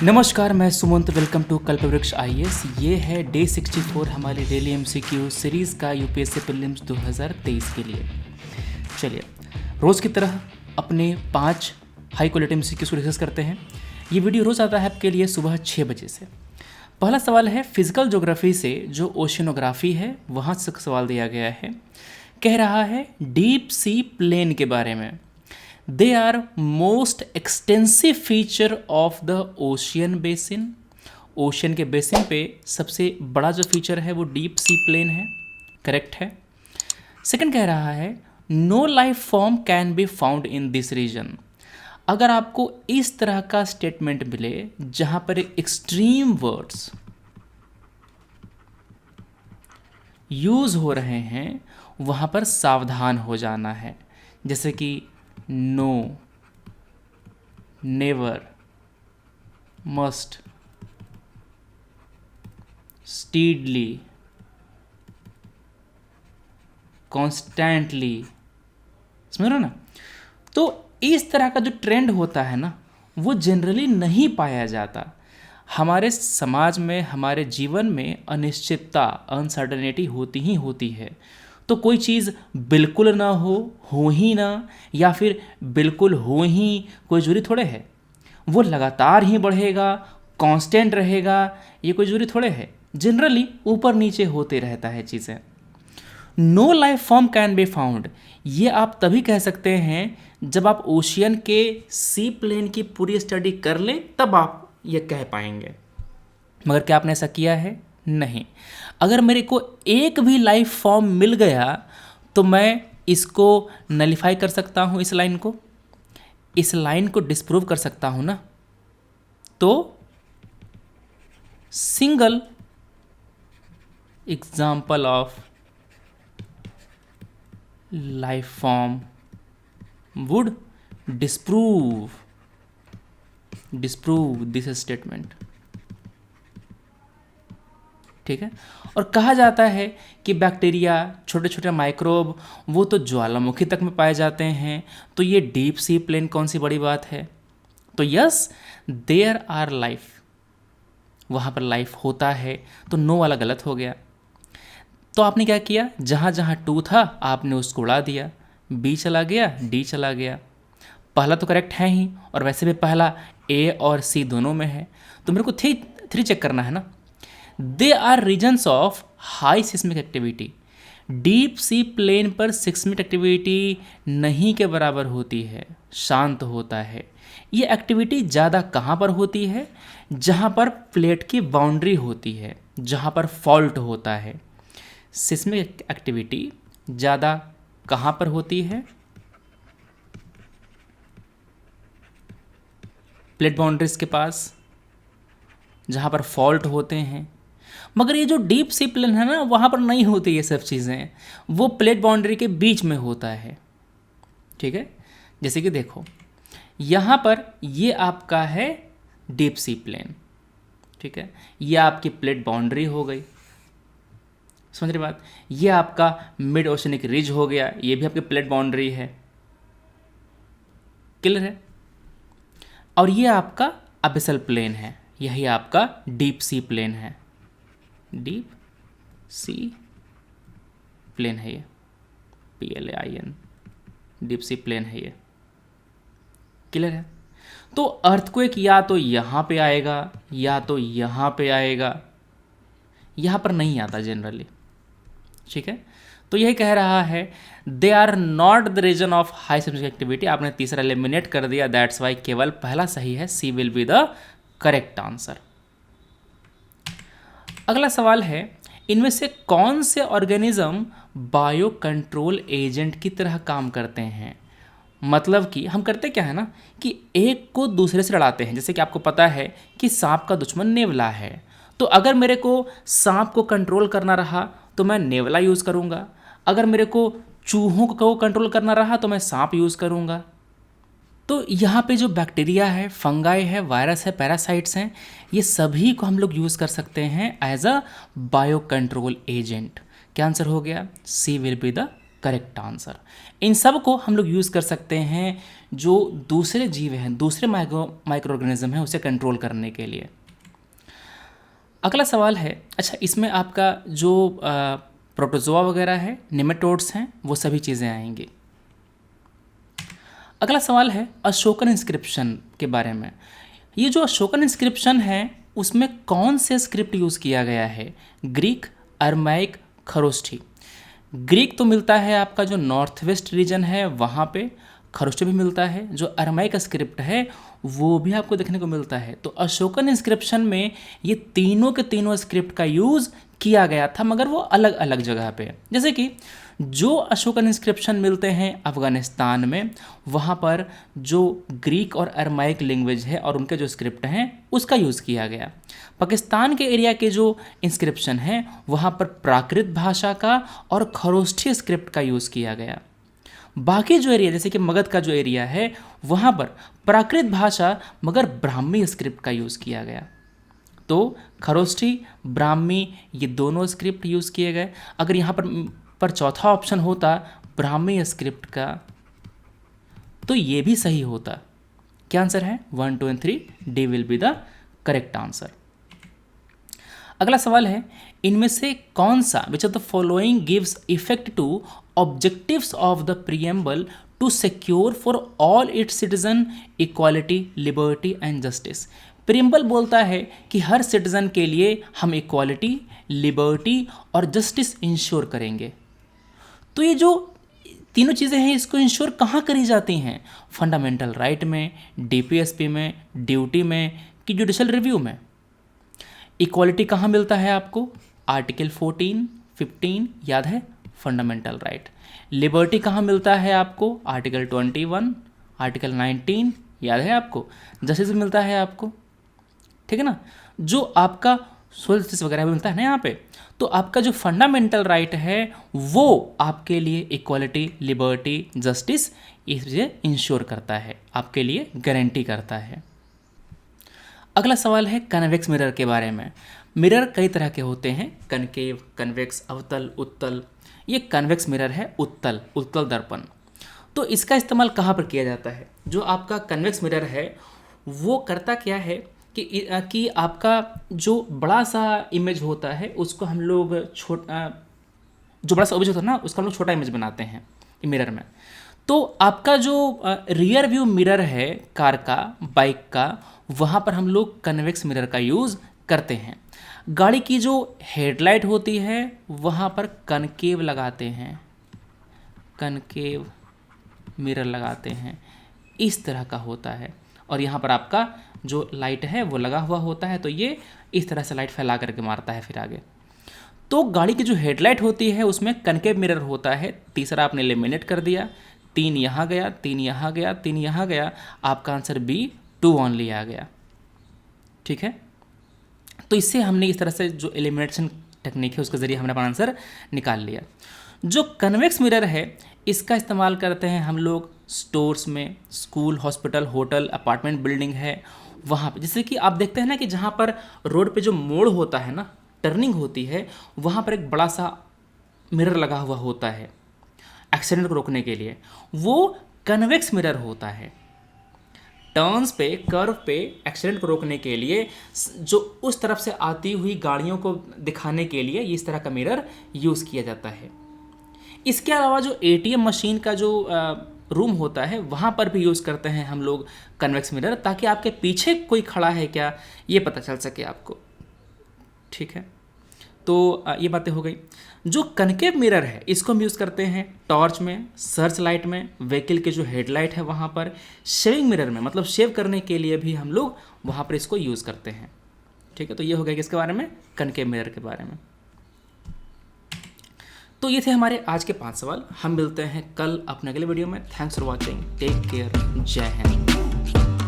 नमस्कार, मैं Sumant. Welcome to Kalpavriksha IAS. ये है डे 64 हमारी डेली एमसीक्यू सीरीज़ का यूपीएससी प्रीलिम्स 2023 के लिए। चलिए रोज़ की तरह अपने 5 हाई क्वालिटी एमसीक्यूज़ को डिस्कस करते हैं। ये वीडियो रोज़ आता है आपके लिए सुबह 6 बजे से। पहला सवाल है फिजिकल ज्योग्राफी से जो ओशियनोग्राफी है वहाँ से सवाल दिया गया है। कह रहा है डीप सी प्लेन के बारे में। They are most extensive feature of the ocean basin। Ocean के बेसिन पे सबसे बड़ा जो फीचर है वो डीप सी प्लेन है। करेक्ट है। सेकंड कह रहा है no life form can be found in this region. अगर आपको इस तरह का स्टेटमेंट मिले जहां पर एक्सट्रीम वर्ड्स यूज हो रहे हैं वहां पर सावधान हो जाना है, जैसे कि no, never, must, steadily, constantly. समझ रहे हो ना? तो इस तरह का जो ट्रेंड होता है ना वो जनरली नहीं पाया जाता। हमारे समाज में, हमारे जीवन में अनिश्चितता, अनसर्टेनिटी होती ही होती है। तो कोई चीज़ बिल्कुल ना हो ही ना, या फिर बिल्कुल हो ही, कोई जरूरी थोड़े है। वो लगातार ही बढ़ेगा, कांस्टेंट रहेगा, ये कोई जरूरी थोड़े है। जनरली ऊपर नीचे होते रहता है चीज़ें। No life form can be found, ये आप तभी कह सकते हैं जब आप ओशियन के सी प्लेन की पूरी स्टडी कर लें, तब आप ये कह पाएंगे। मगर क्या आपने ऐसा किया है? नहीं। अगर मेरे को एक भी लाइफ फॉर्म मिल गया तो मैं इसको नलिफाई कर सकता हूँ, इस लाइन को डिस्प्रूव कर सकता हूँ ना। तो single example of life form would disprove this statement. ठीक है। और कहा जाता है कि बैक्टीरिया, छोटे छोटे माइक्रोब, वो तो ज्वालामुखी तक में पाए जाते हैं। तो ये डीप सी प्लेन कौन सी बड़ी बात है? तो यस, देयर आर लाइफ, वहाँ पर लाइफ होता है। तो नो वाला गलत हो गया। तो आपने क्या किया? जहाँ जहाँ टू था आपने उसको उड़ा दिया, बी चला गया, डी चला गया। पहला तो करेक्ट है ही, और वैसे भी पहला ए और सी दोनों में है। तो मेरे को थ्री चेक करना है ना। They are regions of high seismic activity. Deep sea plain पर सिस्मिक एक्टिविटी नहीं के बराबर होती है, शांत होता है। ये एक्टिविटी ज़्यादा कहाँ पर होती है? जहाँ पर प्लेट की बाउंड्री होती है, जहाँ पर फॉल्ट होता है। सिस्मिक एक्टिविटी ज़्यादा कहाँ पर होती है? प्लेट बाउंड्रीज के पास, जहाँ पर फॉल्ट होते हैं। मगर ये जो डीप सी प्लेन है ना, वहाँ पर नहीं होती ये सब चीज़ें, वो प्लेट बाउंड्री के बीच में होता है। ठीक है। जैसे कि देखो यहाँ पर ये आपका है डीप सी प्लेन। ठीक है। ये आपकी प्लेट बाउंड्री हो गई, समझ रही बात? ये आपका मिड ओशनिक रिज हो गया, ये भी आपकी प्लेट बाउंड्री है। क्लियर है? और ये आपका अबिसल प्लेन है, यही आपका डीप सी प्लेन है। डीप सी प्लेन है ये, PLAIN, डीप सी प्लेन है ये। क्लियर है? तो अर्थक्वेक या तो यहाँ पे आएगा या तो यहाँ पे आएगा, यहाँ पर नहीं आता जनरली। ठीक है। तो यही कह रहा है they are not the reason of high seismic activity. आपने तीसरा एलिमिनेट कर दिया, दैट्स वाई केवल पहला सही है, C will be the correct answer. अगला सवाल है इनमें से कौन से ऑर्गेनिज्म बायो कंट्रोल एजेंट की तरह काम करते हैं? मतलब कि हम करते क्या है ना कि एक को दूसरे से लड़ाते हैं। जैसे कि आपको पता है कि सांप का दुश्मन नेवला है, तो अगर मेरे को सांप को कंट्रोल करना रहा तो मैं नेवला यूज़ करूँगा। अगर मेरे को चूहों को कंट्रोल करना रहा तो मैं सांप यूज़ करूँगा। तो यहाँ पे जो बैक्टीरिया है, फंगाई है, वायरस है, पैरासाइट्स हैं, ये सभी को हम लोग यूज़ कर सकते हैं as a bio control agent. क्या आंसर हो गया? C will be the correct answer. इन सब को हम लोग यूज़ कर सकते हैं जो दूसरे जीव हैं, दूसरे माइक्रो ऑर्गेनिज्म हैं, उसे कंट्रोल करने के लिए। अगला सवाल है, अच्छा इसमें आपका जो प्रोटोजोआ वगैरह है, नेमेटोड्स हैं, वो सभी चीज़ें आएंगी। अगला सवाल है अशोकन इंस्क्रिप्शन के बारे में। ये जो अशोकन इंस्क्रिप्शन है उसमें कौन से स्क्रिप्ट यूज़ किया गया है? Greek, Aramaic, Kharoshthi. ग्रीक तो मिलता है आपका जो नॉर्थ वेस्ट रीजन है वहाँ पे, खरोष्ठी भी मिलता है, जो अरमाइक स्क्रिप्ट है वो भी आपको देखने को मिलता है। तो अशोकन इंस्क्रिप्शन में ये तीनों के तीनों स्क्रिप्ट का यूज़ किया गया था, मगर वो अलग अलग जगह पे। जैसे कि जो अशोकन इंस्क्रिप्शन मिलते हैं अफ़गानिस्तान में, वहाँ पर जो ग्रीक और अरमाइक लैंग्वेज है और उनके जो स्क्रिप्ट हैं उसका यूज़ किया गया। पाकिस्तान के एरिया के जो इंस्क्रिप्शन हैं वहाँ पर प्राकृत भाषा का और खरोष्ठी स्क्रिप्ट का यूज़ किया गया। बाकी जो एरिया जैसे कि मगध का जो एरिया है वहाँ पर प्राकृत भाषा मगर ब्राह्मी स्क्रिप्ट का यूज़ किया गया। तो खरोष्ठी, ब्राह्मी ये दोनों स्क्रिप्ट यूज़ किए गए। अगर यहाँ पर चौथा ऑप्शन होता ब्राह्मी स्क्रिप्ट का तो ये भी सही होता। क्या आंसर है? 1, 2 and 3 D will be the correct answer. अगला सवाल है इनमें से कौन सा which of the following gives effect to objectives of the preamble to secure for all its citizen equality, liberty and justice. Preamble बोलता है कि हर सिटीजन के लिए हम इक्वालिटी, लिबर्टी और जस्टिस इंश्योर करेंगे। तो ये जो तीनों चीज़ें हैं इसको इंश्योर कहाँ करी जाती हैं? फंडामेंटल राइट में, डीपीएसपी में, ड्यूटी में कि जुडिशल रिव्यू में। इक्वालिटी कहाँ मिलता है आपको? आर्टिकल 14, 15 याद है, फंडामेंटल राइट। लिबर्टी कहाँ मिलता है आपको? आर्टिकल 21, आर्टिकल 19 याद है आपको। जस्टिस मिलता है आपको, ठीक है ना। जो आपका सोशल जस्टिस वगैरह भी मिलता है ना यहाँ पे। तो आपका जो फंडामेंटल राइट है वो आपके लिए इक्वालिटी, लिबर्टी, जस्टिस इसे इंश्योर करता है, आपके लिए गारंटी करता है। अगला सवाल है कन्वेक्स मिरर के बारे में। मिरर कई तरह के होते हैं, कनकेव, कन्वेक्स, अवतल, उत्तल। ये कन्वेक्स मिरर है, उत्तल दर्पण। तो इसका इस्तेमाल कहाँ पर किया जाता है? जो आपका कन्वेक्स मिरर है वो करता क्या है कि आपका जो बड़ा सा इमेज होता है उसको हम लोग जो बड़ा सा इमेज होता है ना उसका हम लोग छोटा इमेज बनाते हैं मिरर में। तो आपका जो रियर व्यू मिरर है कार का, बाइक का, वहाँ पर हम लोग कन्वेक्स मिरर का यूज़ करते हैं। गाड़ी की जो हेडलाइट होती है वहाँ पर कनकेव लगाते हैं, कनकेव मिरर लगाते हैं, इस तरह का होता है। और यहाँ पर आपका जो लाइट है वो लगा हुआ होता है, तो ये इस तरह से लाइट फैला करके मारता है फिर आगे। तो गाड़ी की जो हेडलाइट होती है उसमें कनकेव मिरर होता है। तीसरा आपने एलिमिनेट कर दिया, 3 यहाँ गया, 3 यहाँ गया, 3 यहाँ गया, आपका आंसर बी 2 ओनली आ गया, ठीक है। तो इससे हमने इस तरह से जो एलिमिनेशन टेक्निक है उसके ज़रिए हमने अपना आंसर निकाल लिया। जो कन्वेक्स मिरर है इसका इस्तेमाल करते हैं हम लोग स्टोर्स में, school, hospital, hotel, apartment building है वहाँ पे। जैसे कि आप देखते हैं ना कि जहाँ पर रोड पे जो मोड़ होता है ना, टर्निंग होती है, वहाँ पर एक बड़ा सा मिरर लगा हुआ होता है एक्सीडेंट को रोकने के लिए। वो कन्वेक्स मिरर होता है। टर्न्स पे, कर्व पे एक्सीडेंट को रोकने के लिए, जो उस तरफ से आती हुई गाड़ियों को दिखाने के लिए इस तरह का मिरर यूज़ किया जाता है। इसके अलावा जो एटीएम मशीन का जो रूम होता है वहाँ पर भी यूज़ करते हैं हम लोग कन्वेक्स मिरर, ताकि आपके पीछे कोई खड़ा है क्या ये पता चल सके आपको, ठीक है। तो ये बातें हो गई। जो कनकेव मिरर है इसको हम यूज़ करते हैं टॉर्च में, सर्च लाइट में, व्हीकल के जो हेडलाइट है वहाँ पर, शेविंग मिरर में, मतलब शेव करने के लिए भी हम लोग वहाँ पर इसको यूज़ करते हैं, ठीक है। तो ये हो गया किसके बारे में? कनकेव मिरर के बारे में। तो ये थे हमारे आज के 5 सवाल। हम मिलते हैं कल अपने अगले वीडियो में। Thanks for watching, take care, जय हिंद।